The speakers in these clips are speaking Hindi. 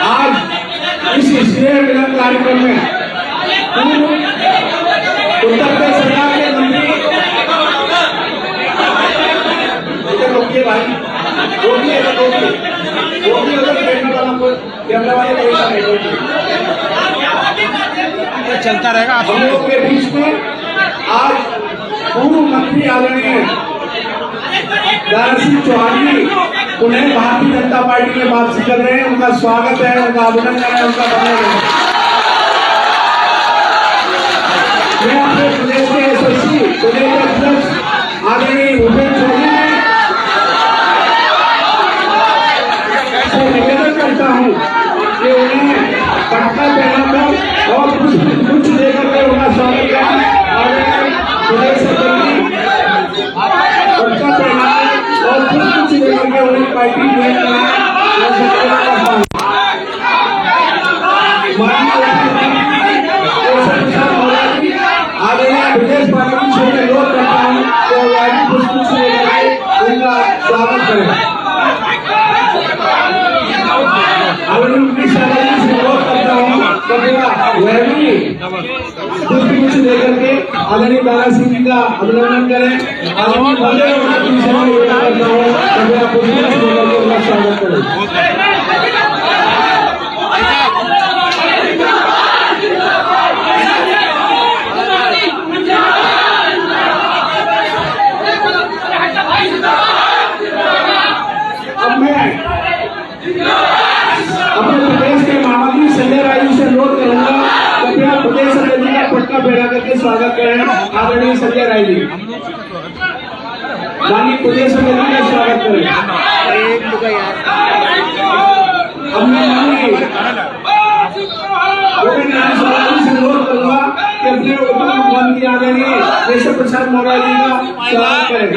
आज इस स्नेह मिलन कार्यक्रम में उत्तर प्रदेश सरकार के मंत्री रोकिए भाई, रोकिए कैमरा वाले चलता रहेगा। हम लोग के बीच में आज पूर्व मंत्री आदरणीय दारा सिंह चौहान जी उन्हें भारतीय जनता पार्टी में वापसी कर रहे हैं। उनका स्वागत है, उनका अभिनंदन है, उनका धन्यवाद है। मैं अपने प्रदेश के एसएससी प्रदेश अध्यक्ष आदरणीय भूपेंद्र चौधरी से निवेदन करता हूँ कि उन्हें पटना पहनाकर और कुछ देकर के उनका स्वागत करें। प्रदेश अध्यक्ष पटना पहनाकर और कुछ देकर के उन्हें पार्टी ज्वाइन कराएं। प्रदेश पार्टी से अनुरोध करता हूँ कि पुष्प से उनका स्वागत करें। पुष्प लेकर के आदरणीय दारा सिंह जी का अभिनंदन करें। उनका स्वागत करें। अब मैं अपने प्रदेश के महामंत्री संजय राय जी से अनुरोध करूंगा, कृपया प्रदेश अध्यक्ष का पटका पहना करके स्वागत करें। आदरणीय संजय राय जी, माननीय प्रदेश अध्यक्ष का स्वागत करें। अब मैं से अनुरोध करूंगा कि अपने उप मुख्यमंत्री आदरणीय केशव प्रसाद मौर्य जी का स्वागत करें।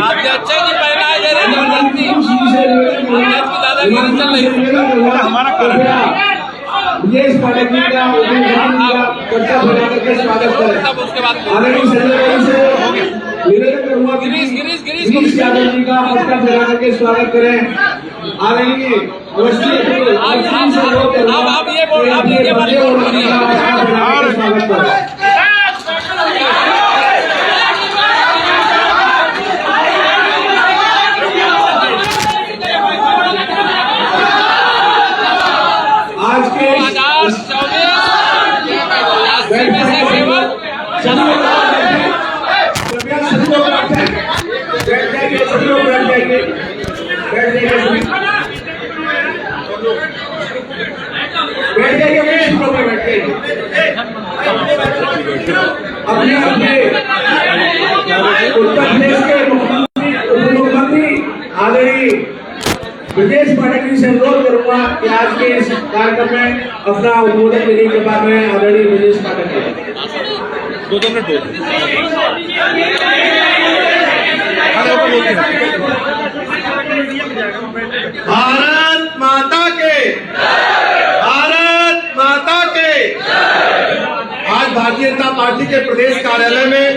विदेश पाठक जी का पर्चा बना करके स्वागत करें। आदरणीय संजय राय से निवेदन करूंगा कि गिरीश यादव जी का पर्चा बना करके स्वागत करें। आदरणीय स्वागत करें। आज के अपने उत्तर प्रदेश के मुख्यमंत्री आदरणीय प्रदेश पाठक जी से अनुरोध करूंगा कि आज के इस कार्यक्रम में अपना उद्बोधन देने के बाद में आदरणीय प्रदेश पाठक भारत माता के, भारत माता के। आज भारतीय जनता पार्टी के प्रदेश कार्यालय में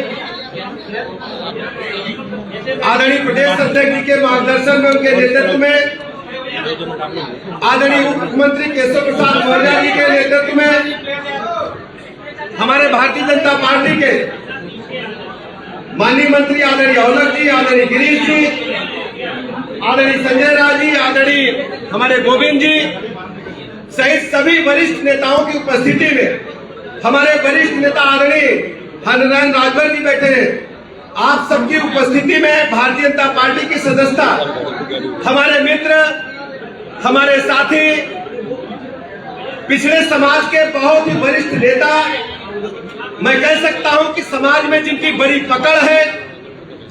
आदरणीय प्रदेश अध्यक्ष जी के मार्गदर्शन में, उनके नेतृत्व में, आदरणीय मुख्यमंत्री केशव प्रसाद मौर्य जी के नेतृत्व में, हमारे भारतीय जनता पार्टी के माननीय मंत्री आदरणीय औलख जी, आदरणीय गिरीश जी, आदरणीय संजय राय जी, आदरणीय हमारे गोविंद जी सहित सभी वरिष्ठ नेताओं की उपस्थिति में हमारे वरिष्ठ नेता आदरणीय हरिनारायण राजभर जी बैठे हैं। आप सबकी उपस्थिति में भारतीय जनता पार्टी की सदस्यता, हमारे मित्र, हमारे साथी, पिछड़े समाज के बहुत ही वरिष्ठ नेता, मैं कह सकता हूं कि समाज में जिनकी बड़ी पकड़ है,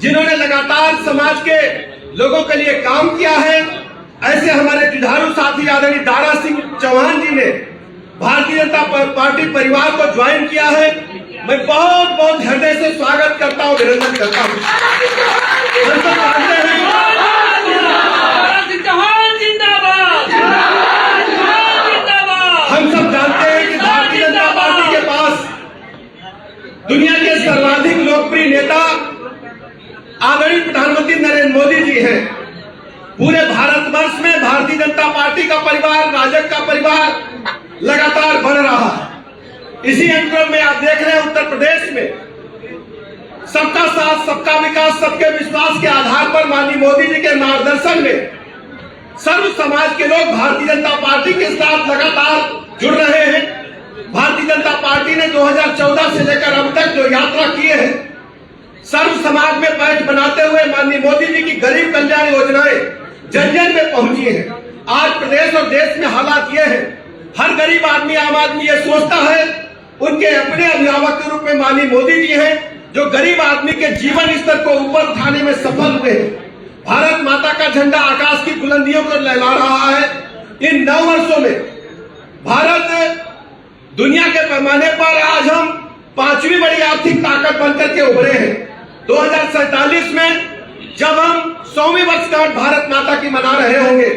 जिन्होंने लगातार समाज के लोगों के लिए काम किया है, ऐसे हमारे जुझारू साथी आदरणीय दारा सिंह चौहान जी ने भारतीय जनता पार्टी परिवार को ज्वाइन किया है। मैं बहुत बहुत हृदय से स्वागत करता हूं, अभिनंदन करता हूं। हम सब जानते हैं, हम सब जानते हैं कि भारतीय जनता पार्टी के पास दुनिया के सर्वाधिक लोकप्रिय नेता आदरणीय प्रधानमंत्री नरेंद्र मोदी जी हैं। पूरे भारतवर्ष में भारतीय जनता पार्टी का परिवार, राजग का परिवार लगातार बढ़ रहा है। इसी अंतराल में आप देख रहे हैं उत्तर प्रदेश में सबका साथ, सबका विकास, सबके विश्वास के आधार पर माननीय मोदी जी के मार्गदर्शन में सर्व समाज के लोग भारतीय जनता पार्टी के साथ लगातार जुड़ रहे हैं। भारतीय जनता पार्टी ने 2014 से लेकर अब तक जो यात्रा की है, सर्व समाज में पैठ बनाते हुए माननीय मोदी जी की गरीब कल्याण योजनाएं जन जन में पहुंची है। आज प्रदेश और देश में हालात ये है, हर गरीब आदमी, आम आदमी ये सोचता है उनके अपने अभिभावक के रूप में माननीय मोदी जी हैं, जो गरीब आदमी के जीवन स्तर को ऊपर उठाने में सफल हुए हैं। भारत माता का झंडा आकाश की बुलंदियों को लहरा रहा है। इन 9 वर्षों में भारत दुनिया के पैमाने पर आज हम 5वीं बड़ी आर्थिक ताकत बनकर के उभरे हैं। 2047 में जब हम 100वीं वर्षगांठ भारत माता की मना रहे होंगे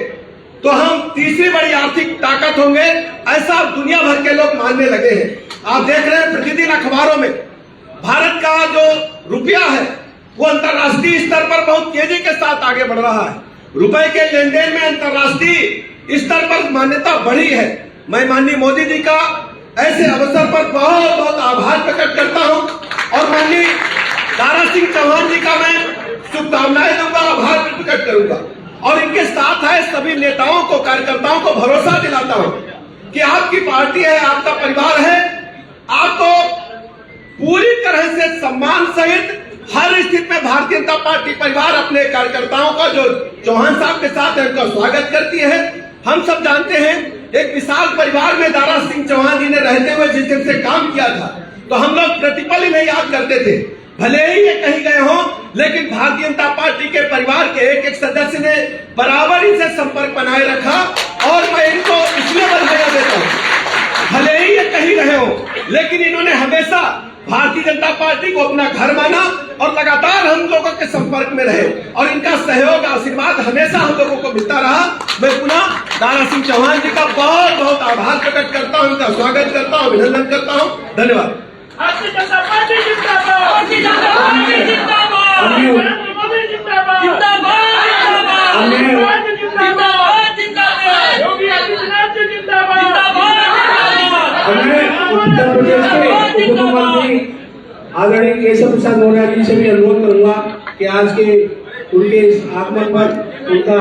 तो हम 3री बड़ी आर्थिक ताकत होंगे, ऐसा दुनिया भर के लोग मानने लगे हैं। आप देख रहे हैं प्रतिदिन अखबारों में भारत का जो रुपया है वो अंतर्राष्ट्रीय स्तर पर बहुत तेजी के साथ आगे बढ़ रहा है। रुपए के लेन देन में अंतर्राष्ट्रीय स्तर पर मान्यता बढ़ी है। मैं माननीय मोदी जी का ऐसे अवसर पर बहुत बहुत आभार प्रकट करता हूं और माननीय दारा सिंह चौहान जी का मैं शुभकामनाएं दूंगा, आभार प्रकट करूंगा और इनके साथ है सभी नेताओं को, कार्यकर्ताओं को भरोसा दिलाता हूं कि आपकी पार्टी है, आपका परिवार है, आपको पूरी तरह से सम्मान सहित हर स्थिति में भारतीय जनता पार्टी परिवार अपने कार्यकर्ताओं का जो चौहान साहब के साथ है उनका स्वागत करती है। हम सब जानते हैं एक विशाल परिवार में दारा सिंह चौहान जी ने रहते हुए जिस दिन से काम किया था तो हम लोग प्रतिपल इन्हें याद करते थे। भले ही ये कहीं गए हों, लेकिन भारतीय जनता पार्टी के परिवार के एक एक सदस्य ने बराबर इनसे संपर्क बनाए रखा और मैं इनको इसलिए बधाई देता हूँ। भले ही ये कहीं रहे हो, लेकिन इन्होंने हमेशा भारतीय जनता पार्टी को अपना घर माना और लगातार हम लोगों के संपर्क में रहे और इनका सहयोग, आशीर्वाद हमेशा हम लोगों को मिलता रहा। मैं पुनः दारा सिंह चौहान जी का बहुत बहुत आभार प्रकट करता हूँ, इनका स्वागत करता हूँ, अभिनंदन करता हूँ। धन्यवाद। भारतीय जनता पार्टी जिंदाबाद, भारतीय जनता पार्टी जिंदाबाद, नरेंद्र मोदी जिंदाबाद, जिंदाबाद, जिंदाबाद, जिंदाबाद, योगी आदित्यनाथ जी जिंदाबाद। मैं उत्तर प्रदेश के उप मुख्यमंत्री आदरणीय केशव प्रसाद मौर्य जी से भी अनुरोध करूंगा कि आज के उनके इस आगमन पर उनका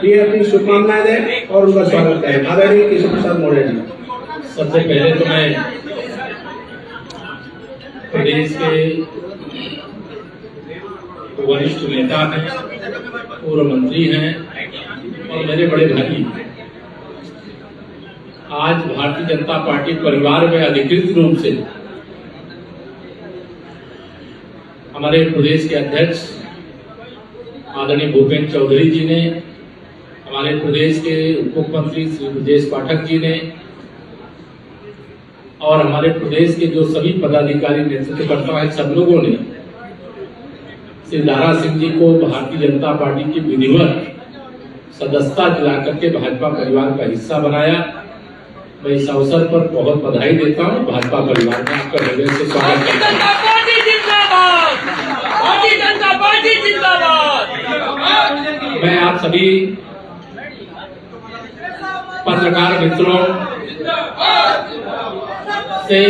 ये अपनी शुभकामनाएं दें और उनका स्वागत करें। आदरणीय केशव प्रसाद मौर्य जी। सबसे पहले तो मैं प्रदेश के वरिष्ठ नेता हैं, पूर्व मंत्री हैं और मेरे बड़े भाई आज भारतीय जनता पार्टी परिवार में अधिकृत रूप से हमारे प्रदेश के अध्यक्ष आदरणीय भूपेंद्र चौधरी जी ने, हमारे प्रदेश के उप मुख्यमंत्री श्री ब्रजेश पाठक जी ने और हमारे प्रदेश के जो सभी पदाधिकारी, नेतृत्वकर्ता हैं, सब लोगों ने श्री दारा सिंह जी को भारतीय जनता पार्टी की विधिवत सदस्यता दिला करके भाजपा परिवार का हिस्सा बनाया। मैं इस अवसर पर बहुत बधाई देता हूँ। भाजपा परिवार में आपका हृदय से स्वागत करता हूँ। मैं आप सभी पत्रकार मित्रों से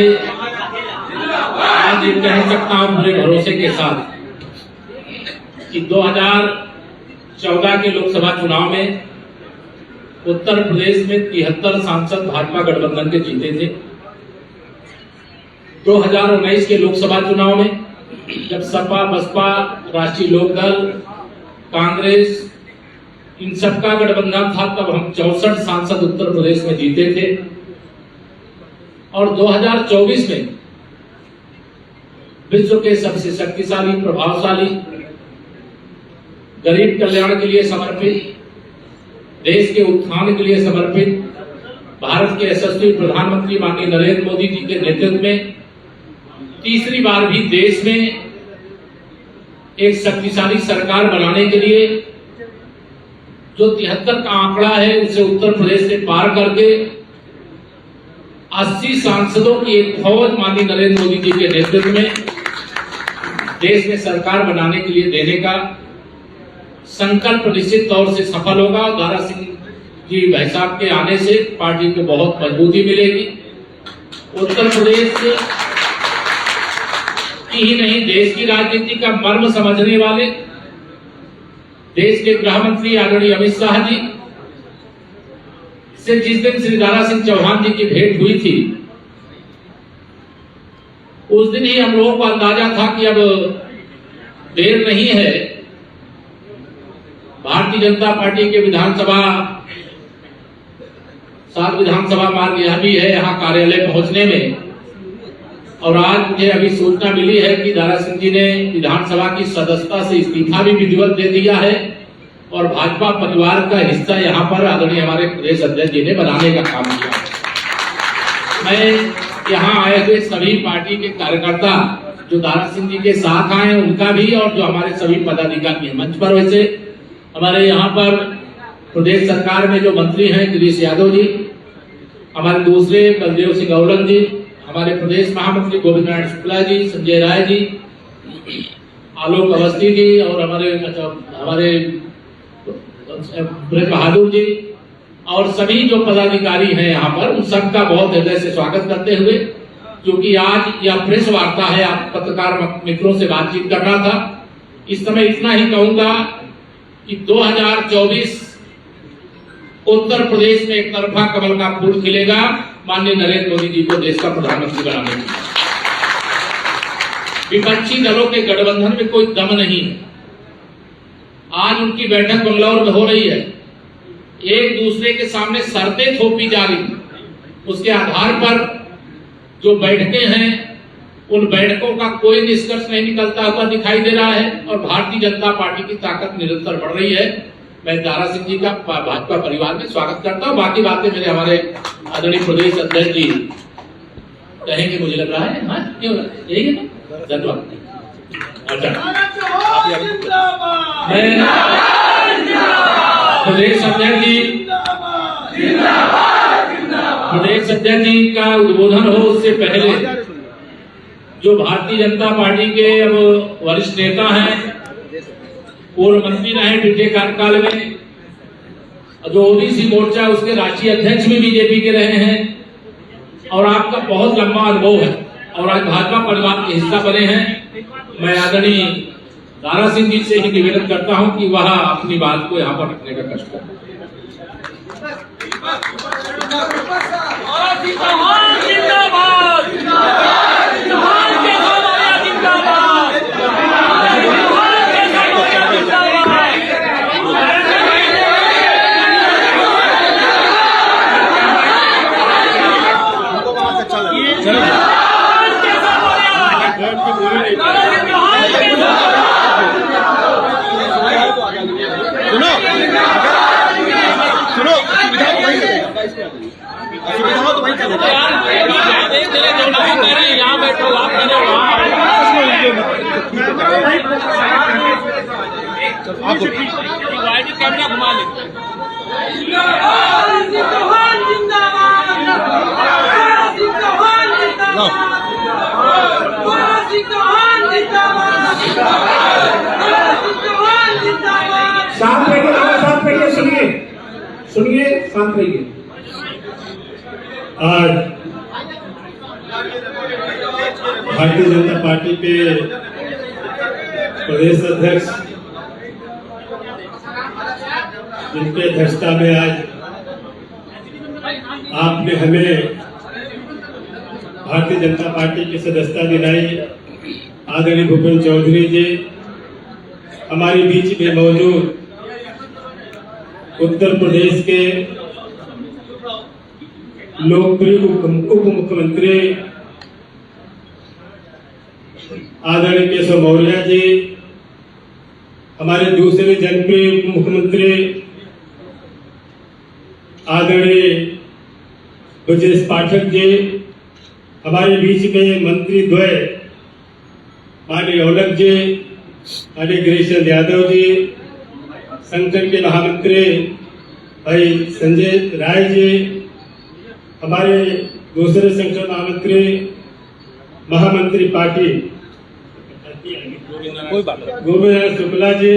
आज ये कह सकता हूँ पूरे भरोसे के साथ कि 2014 के लोकसभा चुनाव में उत्तर प्रदेश में 73 सांसद भाजपा गठबंधन के जीते थे। 2019 के लोकसभा चुनाव में जब सपा, बसपा, राष्ट्रीय लोकदल, कांग्रेस इन सबका गठबंधन था तब हम 64 सांसद उत्तर प्रदेश में जीते थे और 2024 में विश्व के सबसे शक्तिशाली, प्रभावशाली, गरीब कल्याण के लिए समर्पित, देश के उत्थान के लिए समर्पित भारत के यशस्वी प्रधानमंत्री माननीय नरेंद्र मोदी जी के नेतृत्व में तीसरी बार भी देश में एक शक्तिशाली सरकार बनाने के लिए जो 73 का आंकड़ा है उसे उत्तर प्रदेश से पार करके 80 सांसदों की एक फौज माननीय नरेंद्र मोदी जी के नेतृत्व में देश में सरकार बनाने के लिए देने का संकल्प निश्चित तौर से सफल होगा और दारा सिंह जी भाई साहब के आने से पार्टी को बहुत मजबूती मिलेगी। उत्तर प्रदेश की ही नहीं, देश की राजनीति का मर्म समझने वाले देश के गृह मंत्री आदरणीय अमित शाह जी से जिस दिन श्री दारा सिंह चौहान जी की भेंट हुई थी, उस दिन ही हम लोगों को अंदाजा था कि अब देर नहीं है। भारतीय जनता पार्टी के विधानसभा 7 विधानसभा मार्ग यह भी है यहाँ कार्यालय पहुंचने में, और आज मुझे अभी सूचना मिली है कि दारा सिंह जी ने विधानसभा की सदस्यता से इस्तीफा भी विधिवत दे दिया है और भाजपा परिवार का हिस्सा यहाँ पर आदरणीय हमारे प्रदेश अध्यक्ष जी ने बनाने का काम किया। मैं यहाँ आए हुए सभी पार्टी के कार्यकर्ता जो दारा सिंह जी के साथ आए उनका भी, और जो हमारे सभी पदाधिकारी हैं मंच पर, वैसे हमारे यहाँ पर प्रदेश सरकार में जो मंत्री हैं गिरीश यादव जी, हमारे दूसरे बलदेव सिंह औलख जी, हमारे प्रदेश महामंत्री गोविंद नारायण शुक्ला जी, संजय राय जी, आलोक अवस्थी जी और हमारे ब्रज बहादुर जी और सभी जो पदाधिकारी हैं यहाँ पर, उन सबका बहुत हृदय से स्वागत करते हुए, क्योंकि आज यह प्रेस वार्ता है, आप पत्रकार मित्रों से बातचीत कर रहा था, इस समय इतना ही कहूंगा कि 2024 उत्तर प्रदेश में एक तरफा कमल का फूल खिलेगा माननीय नरेंद्र मोदी जी को देश का प्रधानमंत्री बनाने में। विपक्षी दलों के गठबंधन में कोई दम नहीं है। आज उनकी बैठक बंगलौर में हो रही है, एक दूसरे के सामने शर्तें थोपी जा रही, उसके आधार पर जो बैठकें हैं उन बैठकों का कोई निष्कर्ष नहीं निकलता हुआ दिखाई दे रहा है और भारतीय जनता पार्टी की ताकत निरंतर बढ़ रही है। मैं दारा सिंह जी का भाजपा परिवार में स्वागत करता हूँ। बाकी बातें मेरे हमारे आदरणीय प्रदेश अध्यक्ष जी कहेंगे, मुझे लग रहा है। हाँ, क्यों यही है ना, धन्यवाद। प्रदेश अध्यक्ष जी का उद्बोधन हो उससे पहले जो भारतीय जनता पार्टी के अब वरिष्ठ नेता हैं, पूर्व मंत्री रहे पिछले कार्यकाल में, जो ओबीसी मोर्चा उसके राष्ट्रीय अध्यक्ष भी बीजेपी के रहे हैं और आपका बहुत लंबा अनुभव है और आज भाजपा परिवार के हिस्सा बने हैं। मैं आदरणीय दारा सिंह जी से ही निवेदन करता हूं कि वह अपनी बात को यहाँ पर रखने का कष्ट करें। कैमरा घुमा ले। शांत रहिए, शांत रहिए, सुनिए सुनिए, शांत रहिए। आज भारतीय जनता पार्टी के प्रदेश अध्यक्ष जिनके अध्यक्षता में आज आपने हमें भारतीय जनता पार्टी की सदस्यता दिलाई, आदरणीय भूपेंद्र चौधरी जी हमारे बीच में मौजूद उत्तर प्रदेश के लोकप्रिय उप मुख्यमंत्री आदरणीय केशव मौर्य जी, हमारे दूसरे जनप्रिय मुख्यमंत्री आदरणीय ब्रजेश पाठक जी, हमारे बीच में मंत्री द्वय माननीय औलख जी, माननीय गिरीश यादव जी, संगठन के महामंत्री भाई संजय राय जी, हमारे दूसरे संगठन महामंत्री पार्टी गोविंद नारायण शुक्ला जी,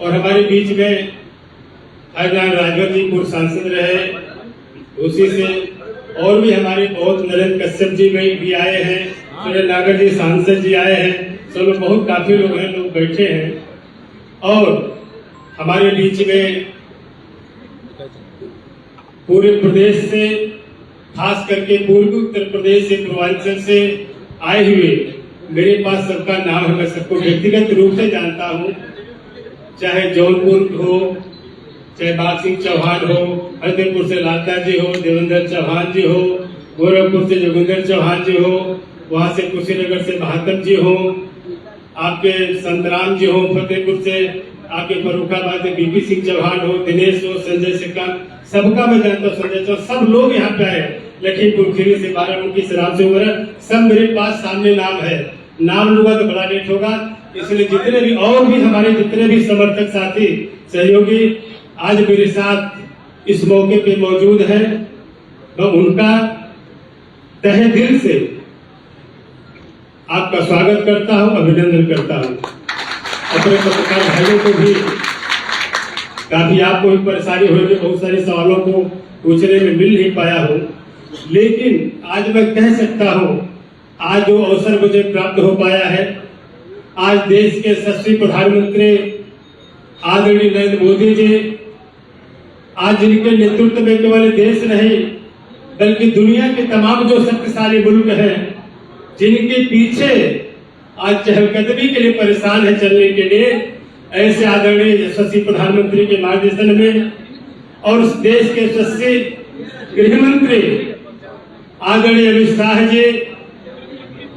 और हमारे बीच में हरनारायण राजभर जी पूर्व सांसद रहे, उसी से और भी हमारे बहुत नरेंद्र कश्यप जी भी आए हैं, सुरेंद्र नागर जी सांसद जी आए हैं, सब लोग बहुत काफी लोग हैं, लोग बैठे हैं। और हमारे बीच में पूरे प्रदेश से, खास करके पूर्वी उत्तर प्रदेश से, पूर्वांचल से आए हुए, मेरे पास सबका नाम है, मैं सबको व्यक्तिगत रूप से जानता हूँ, चाहे जौनपुर हो, चाहे बाग सिंह चौहान हो, हरदेपुर से लालता जी हो, देवेंद्र चौहान जी हो, गोरखपुर से जोगिंदर चौहान जी हो, वहां से कुशीनगर से महात्म जी हो, आपके संतराम जी हो, फतेहपुर से आपके फरुखाबाद से बीपी सिंह चौहान हो, दिनेश हो, संजय सिक्का, सबका मैं जानता हूँ। संजय चौहान, सब लोग यहाँ पे आए, लखीमपुर खीरी से, बाराबंकी से, राम से वगैरह, सब मेरे पास सामने नाम है। नाम लूंगा तो बड़ा लेट होगा, इसलिए जितने भी और भी हमारे जितने भी समर्थक साथी सहयोगी आज मेरे साथ इस मौके पे मौजूद हैं, मैं उनका तहे दिल से आपका स्वागत करता हूं, अभिनंदन करता हूं। अपने पत्रकार भाइयों को भी काफी आपको भी परेशानी हो रही, बहुत सारे सवालों को पूछने में मिल नहीं पाया हूं, लेकिन आज मैं कह सकता हूं, आज जो अवसर मुझे प्राप्त हो पाया है, आज देश के यशस्वी प्रधानमंत्री आदरणीय नरेंद्र मोदी जी, आज जिनके नेतृत्व में केवल देश नहीं बल्कि दुनिया के तमाम जो शक्तिशाली मुल्क हैं, जिनके पीछे आज चहलकदमी के लिए परेशान है चलने के लिए, ऐसे आदरणीय यशस्वी प्रधानमंत्री के मार्गदर्शन में और उस देश के यशस्वी गृह मंत्री आदरणीय अमित शाह जी,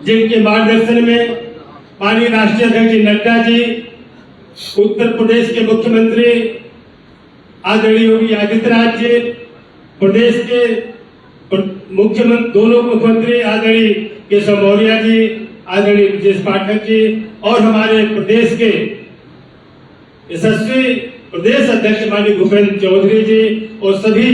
जिनके मार्गदर्शन में माननीय राष्ट्रीय अध्यक्ष नड्डा जी, उत्तर प्रदेश के मुख्यमंत्री आदरणीय योगी आदित्यनाथ जी, प्रदेश के मुख्यमंत्री, दोनों मुख्यमंत्री आदरणीय केशव मौर्य जी, आदरणीय ब्रजेश पाठक जी, और हमारे प्रदेश के यशस्वी प्रदेश अध्यक्ष माननीय भूपेंद्र चौधरी जी, और सभी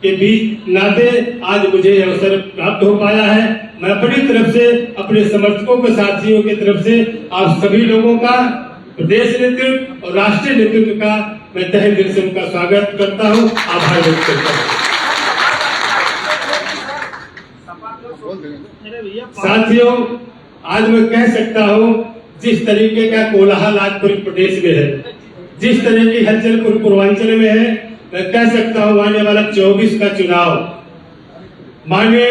के बीच नाते आज मुझे अवसर प्राप्त हो पाया है। मैं अपनी तरफ से, अपने समर्थकों के साथियों की तरफ से आप सभी लोगों का, प्रदेश नेतृत्व और राष्ट्रीय नेतृत्व का मैं तहे दिल से उनका स्वागत करता हूं, आभार व्यक्त करता हूं। साथियों, आज मैं कह सकता हूं, जिस तरीके का कोलाहल आज पूरे प्रदेश में है, जिस तरह की हलचल पूर्वांचल में है, मैं कह सकता हूं आने वाला 24 का चुनाव माननीय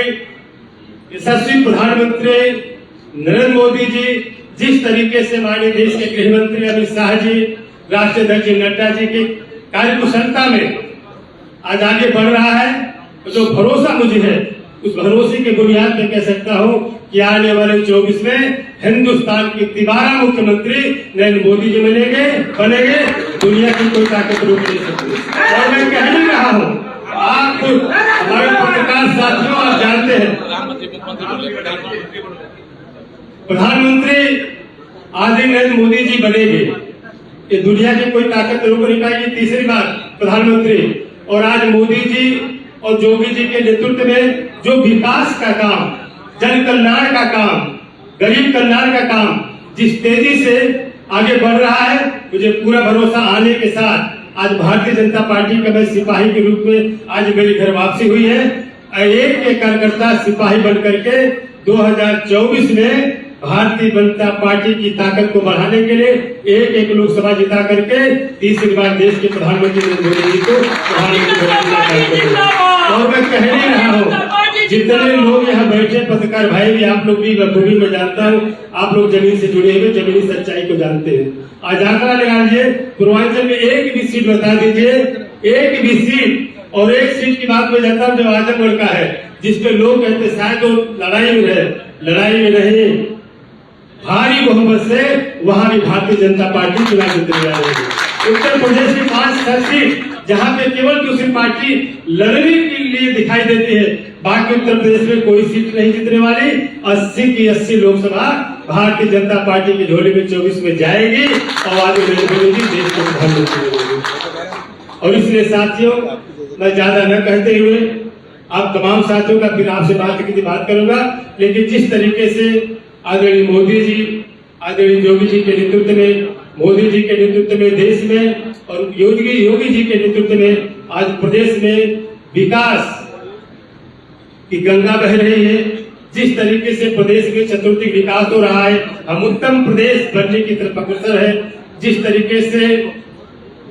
यशस्वी प्रधानमंत्री नरेंद्र मोदी जी, जिस तरीके से माननीय देश के गृह मंत्री अमित शाह जी, राष्ट्रीय अध्यक्ष नड्डा जी की कार्यकुशलता में आज आगे बढ़ रहा है, जो भरोसा मुझे है, उस भरोसे के बुनियाद पे कह सकता हूं कि आने वाले 24 में हिंदुस्तान की तिबारा मुख्यमंत्री नरेंद्र मोदी जी बनेंगे, दुनिया की कोई ताकत रोक नहीं सकती। और मैं कह नहीं रहा हूं, आप हमारे पत्रकार साथियों आप जानते हैं, प्रधानमंत्री आदरणीय नरेंद्र मोदी जी बनेंगे, ये दुनिया की कोई ताकत रोक नहीं पाएगी, तीसरी बार प्रधानमंत्री। और आज मोदी जी और योगी जी के नेतृत्व में जो विकास का काम, जन कल्याण का काम, गरीब कल्याण का काम जिस तेजी से आगे बढ़ रहा है, मुझे पूरा भरोसा आने के साथ आज भारतीय जनता पार्टी का मैं सिपाही के रूप में आज मेरी घर वापसी हुई है। एक कार्यकर्ता सिपाही बन करके 2024 में भारतीय जनता पार्टी की ताकत को बढ़ाने के लिए एक लोकसभा जिता करके तीसरी बार देश के प्रधानमंत्री नरेंद्र मोदी जी को प्रधानमंत्री। और मैं कह नहीं रहा हूँ, जितने लोग यहाँ बैठे पत्रकार भाई भी, आप लोग भी बखूबी मैं जानता हूँ, आप लोग जमीन से जुड़े हुए जमीनी सच्चाई को जानते हैं। आज आंकड़ा लगाइए, पूर्वांचल में एक भी सीट बता दीजिए, एक भी सीट। और एक सीट की बात मैं जानता हूँ जो आजमगढ़ का है, जिसपे लोग कहते शायद वो लड़ाई में है, लड़ाई में नहीं, भारी बहुमत से वहां भी भारतीय जनता पार्टी चुनाव जीतने जा रही है। उत्तर प्रदेश की 5 सीट जहां पे केवल दूसरी पार्टी लड़ने के लिए दिखाई देती है, बाकी उत्तर प्रदेश में कोई सीट नहीं जीतने वाली। 80 की 80 लोकसभा भारतीय जनता पार्टी की झोली में 24 में जाएगी और आगे नरेंद्र मोदी जी देश के प्रधानमंत्री होंगे। और इसलिए साथियों, मैं ज्यादा न कहते हुए आप तमाम साथियों का फिर आपसे बात करूंगा, लेकिन जिस तरीके से आदरणीय मोदी जी, आदरणीय योगी जी के नेतृत्व में मोदी जी के नेतृत्व में देश में और योगी जी के नेतृत्व में आज प्रदेश में विकास की गंगा बह रही है। जिस तरीके से प्रदेश में चतुर्दिक विकास हो रहा है, हम उत्तम प्रदेश बनने की तरफ अग्रसर है। जिस तरीके से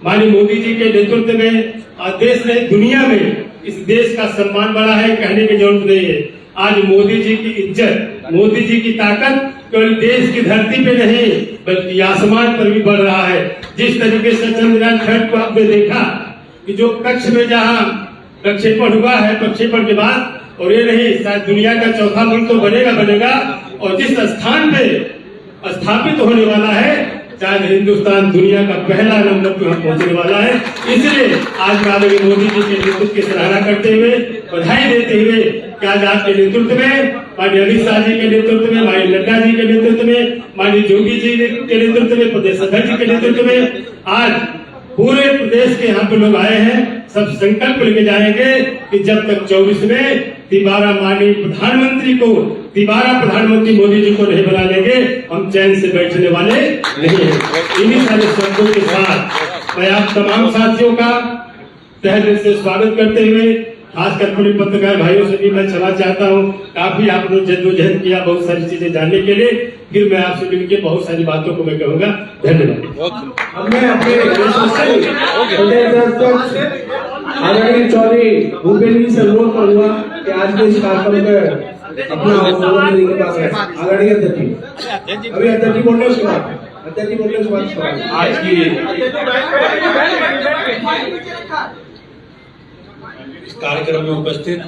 माननीय मोदी जी के नेतृत्व में आज देश ने दुनिया में इस देश का सम्मान बढ़ा है, कहने की जरूरत नहीं है। आज मोदी जी की इज्जत, मोदी जी की ताकत केवल देश की धरती पे नहीं बल्कि आसमान पर भी बढ़ रहा है। जिस तरीके से चंद्रयान 3 को आपने देखा कि जो कक्ष में जहाँ प्रक्षेपण हुआ है, प्रक्षेपण के बाद और ये नहीं शायद दुनिया का चौथा मुल्क तो बनेगा और जिस स्थान पे स्थापित होने वाला है शायद हिंदुस्तान दुनिया का पहला नंबर पर पहुंचने वाला है। इसलिए आज माननीय मोदी जी के नेतृत्व की सराहना करते हुए, बधाई देते हुए कि आज आपके नेतृत्व में, माननीय अमित शाह जी के नेतृत्व में, माननीय नड्डा जी के नेतृत्व में, माननीय योगी जी के नेतृत्व में, प्रदेश अध्यक्ष जी के नेतृत्व में आज पूरे प्रदेश के यहाँ पे लोग आए हैं। सब संकल्प लेके जाएंगे कि जब तक 24 में दोबारा माननीय प्रधानमंत्री को, दोबारा प्रधानमंत्री मोदी जी को नहीं बना लेंगे, हम चैन से बैठने वाले नहीं हैं। इन्हीं सारे शब्दों के साथ मैं आप तमाम साथियों का तहे दिल से स्वागत करते हुए, खासकर पूरे पत्रकार भाइयों से भी मैं क्षमा चाहता हूँ। काफी आपने जद्दोजहद किया बहुत सारी चीजें जानने के लिए, फिर मैं आपसे मिलकर बहुत सारी बातों को मैं कहूँगा। धन्यवाद। हमने अपने आदरणीय चौधरी भूपेंद्र जी से अनुरोध करूंगा कि आज के इस कार्यक्रम में अपना अवलोकन के पास है। आदरणीय अध्यक्ष जी, अभी अध्यक्ष जी बोलने उसके बाद आज की इस कार्यक्रम में उपस्थित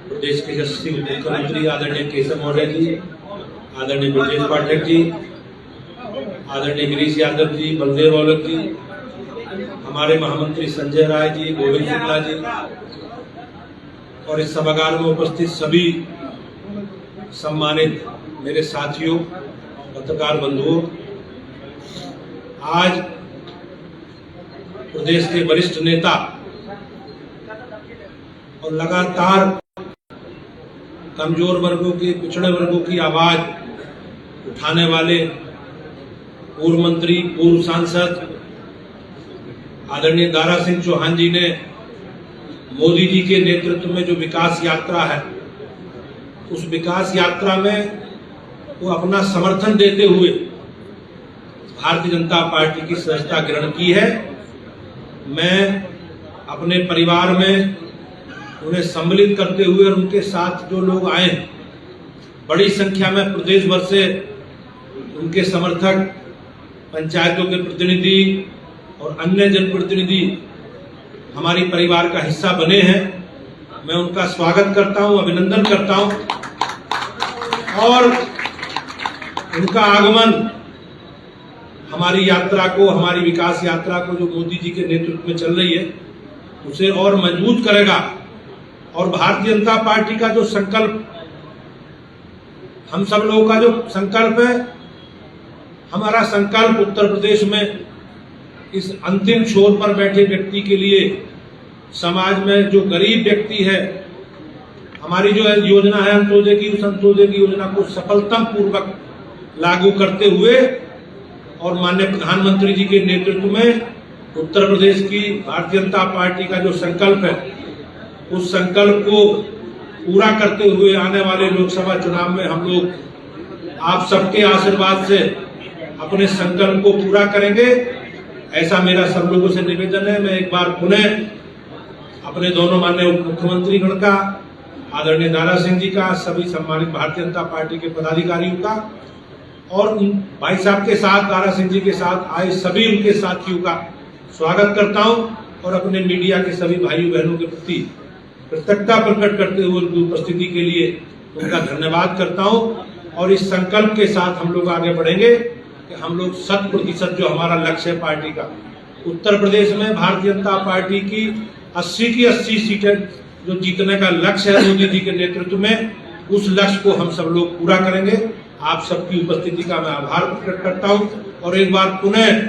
प्रदेश के यशस्वी मुख्यमंत्री आदरणीय केशव मौर्य जी, आदरणीय ब्रजेश पाठक जी, आदरणीय गिरीश यादव जी, बलदेव औलख जी, हमारे महामंत्री संजय राय जी, गोविंद शुक्ला जी और इस सभागार में उपस्थित सभी सम्मानित मेरे साथियों, पत्रकार बंधुओं, आज प्रदेश के वरिष्ठ नेता और लगातार कमजोर वर्गों के, पिछड़े वर्गों की आवाज उठाने वाले पूर्व मंत्री, पूर्व सांसद आदरणीय दारा सिंह चौहान जी ने मोदी जी के नेतृत्व में जो विकास यात्रा है, उस विकास यात्रा में वो अपना समर्थन देते हुए भारतीय जनता पार्टी की सदस्यता ग्रहण की है। मैं अपने परिवार में उन्हें सम्मिलित करते हुए और उनके साथ जो लोग आए, बड़ी संख्या में प्रदेश भर से उनके समर्थक, पंचायतों के प्रतिनिधि और अन्य जनप्रतिनिधि हमारी परिवार का हिस्सा बने हैं। मैं उनका स्वागत करता हूं, अभिनंदन करता हूं और उनका आगमन हमारी यात्रा को, हमारी विकास यात्रा को जो मोदी जी के नेतृत्व में चल रही है, उसे और मजबूत करेगा। और भारतीय जनता पार्टी का जो संकल्प, हम सब लोगों का जो संकल्प है, हमारा संकल्प उत्तर प्रदेश में इस अंतिम छोर पर बैठे व्यक्ति के लिए, समाज में जो गरीब व्यक्ति है, हमारी जो योजना है अंत्योदय की, उस अंत्योदय की योजना को सफलता पूर्वक लागू करते हुए और माननीय प्रधानमंत्री जी के नेतृत्व में उत्तर प्रदेश की भारतीय जनता पार्टी का जो संकल्प है, उस संकल्प को पूरा करते हुए आने वाले लोकसभा चुनाव में हम लोग आप सबके आशीर्वाद से अपने संकल्प को पूरा करेंगे, ऐसा मेरा सब लोगों से निवेदन है। मैं एक बार पुनः अपने दोनों माननीय मुख्यमंत्री गण का, आदरणीय दारा सिंह जी का, सभी सम्मानित भारतीय जनता पार्टी के पदाधिकारियों का और भाई साहब के साथ, दारा सिंह जी के साथ आए सभी उनके साथियों का स्वागत करता हूं और अपने मीडिया के सभी भाइयों बहनों के प्रति कृतज्ञता प्रकट करते हुए उनकी उपस्थिति के लिए उनका धन्यवाद करता हूं। और इस संकल्प के साथ हम लोग आगे बढ़ेंगे कि हम लोग 100% जो हमारा लक्ष्य है पार्टी का, उत्तर प्रदेश में भारतीय जनता पार्टी की 80 की 80 सीटें जो जीतने का लक्ष्य है मोदी जी के नेतृत्व में, उस लक्ष्य को हम सब लोग पूरा करेंगे। आप सबकी उपस्थिति का मैं आभार प्रकट करता हूं और एक बार पुनः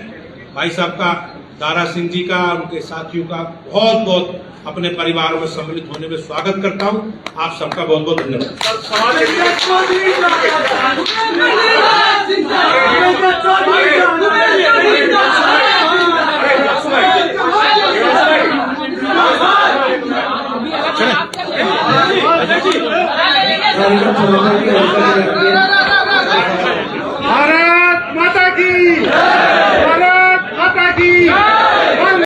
भाई साहब का, दारा सिंह जी का, उनके साथियों का बहुत बहुत अपने परिवारों में सम्मिलित होने में स्वागत करता हूं। आप सबका बहुत बहुत धन्यवाद। कार्यक्रम समापन की